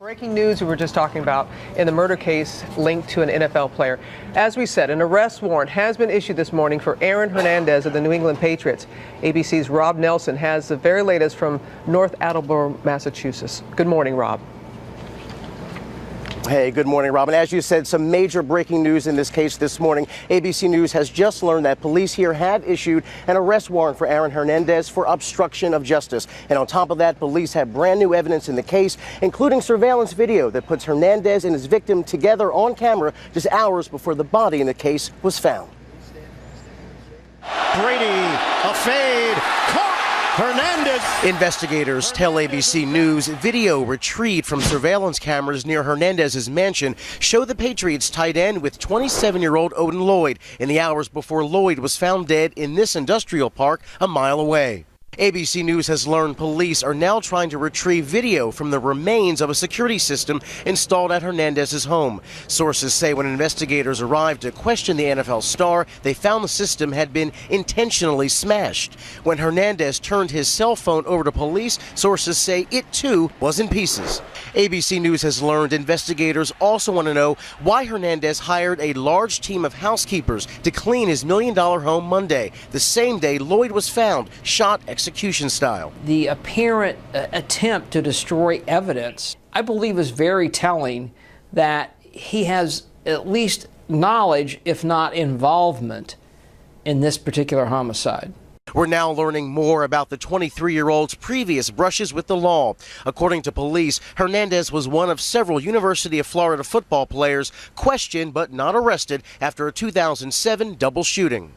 Breaking news we were just talking about in the murder case linked to an NFL player. As we said, an arrest warrant has been issued this morning for Aaron Hernandez of the New England Patriots. ABC's Rob Nelson has the very latest from North Attleboro, Massachusetts. Good morning, Rob. Hey, good morning, Rob. And as you said, some major breaking news in this case this morning. ABC News has just learned that police here have issued an arrest warrant for Aaron Hernandez for obstruction of justice. And on top of that, police have brand new evidence in the case, including surveillance video that puts Hernandez and his victim together on camera just hours before the body in the case was found. Brady, a fade, caught! Hernandez. Investigators tell ABC News video retrieved from surveillance cameras near Hernandez's mansion show the Patriots tight end with 27-year-old Odin Lloyd in the hours before Lloyd was found dead in this industrial park a mile away. ABC News has learned police are now trying to retrieve video from the remains of a security system installed at Hernandez's home. Sources say when investigators arrived to question the NFL star, they found the system had been intentionally smashed. When Hernandez turned his cell phone over to police, sources say it too was in pieces. ABC News has learned investigators also want to know why Hernandez hired a large team of housekeepers to clean his $1 million home Monday, the same day Lloyd was found, shot execution style. The apparent attempt to destroy evidence, I believe, is very telling that he has at least knowledge, if not involvement, in this particular homicide. We're now learning more about the 23-year-old's previous brushes with the law. According to police, Hernandez was one of several University of Florida football players questioned but not arrested after a 2007 double shooting.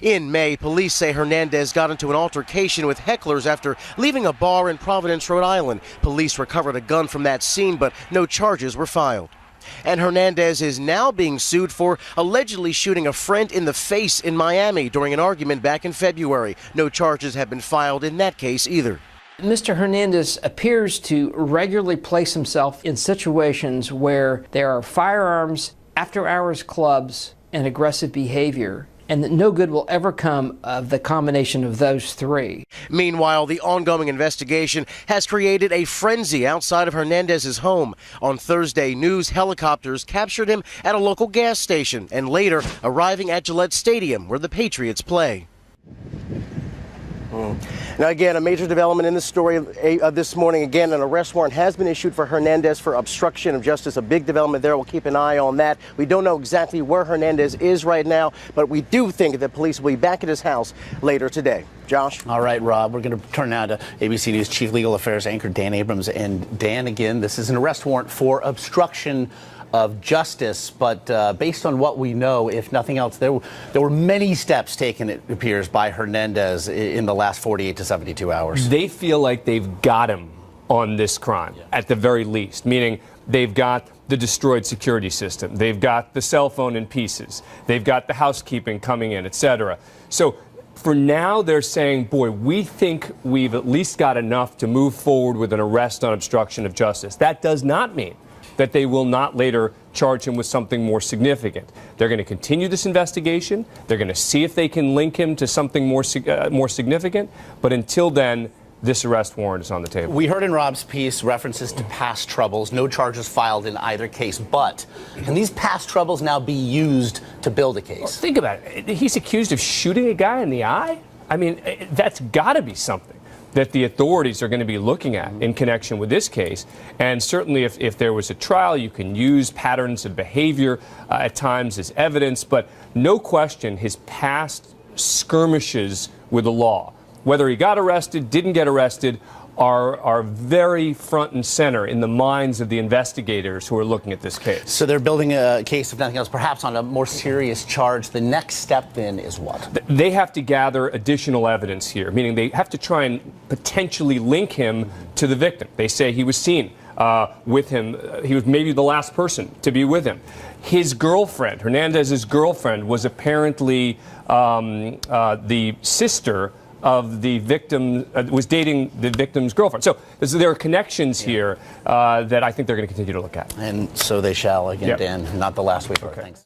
In May, police say Hernandez got into an altercation with hecklers after leaving a bar in Providence, Rhode Island. Police recovered a gun from that scene, but no charges were filed. And Hernandez is now being sued for allegedly shooting a friend in the face in Miami during an argument back in February. No charges have been filed in that case either. Mr. Hernandez appears to regularly place himself in situations where there are firearms, after-hours clubs, and aggressive behavior, and that no good will ever come of the combination of those three. Meanwhile, the ongoing investigation has created a frenzy outside of Hernandez's home. On Thursday, news helicopters captured him at a local gas station and later arriving at Gillette Stadium, where the Patriots play. Now, again, a major development in the story this morning. Again, an arrest warrant has been issued for Hernandez for obstruction of justice. A big development there. We'll keep an eye on that. We don't know exactly where Hernandez is right now, but we do think that police will be back at his house later today. Josh? All right, Rob, we're going to turn now to ABC News Chief Legal Affairs anchor Dan Abrams. And Dan, again, this is an arrest warrant for obstruction of justice, but based on what we know, if nothing else, there were many steps taken, it appears, by Hernandez in the last 48 to 72 hours. They feel like they've got him on this crime, at the very least, meaning they've got the destroyed security system, they've got the cell phone in pieces, they've got the housekeeping coming in, etc. So for now, they're saying, boy, we think we've at least got enough to move forward with an arrest on obstruction of justice. That does not mean that they will not later charge him with something more significant. They're going to continue this investigation. They're going to see if they can link him to something more significant. But until then, this arrest warrant is on the table. We heard in Rob's piece references to past troubles, no charges filed in either case. But can these past troubles now be used to build a case? Well, think about it. He's accused of shooting a guy in the eye. I mean, that's got to be something that the authorities are going to be looking at in connection with this case. And certainly if there was a trial, you can use patterns of behavior at times as evidence, but no question his past skirmishes with the law, whether he got arrested, didn't get arrested, are very front and center in the minds of the investigators who are looking at this case. So they're building a case, if nothing else, perhaps on a more serious charge. The next step then is what? They have to gather additional evidence here, meaning they have to try and potentially link him to the victim. They say he was seen with him. He was maybe the last person to be with him. His girlfriend, Hernandez's girlfriend, was apparently the sister of the victim, was dating the victim's girlfriend. So there are connections here that I think they're going to continue to look at. And so they shall, again, Dan, not the last week. Okay. Thanks.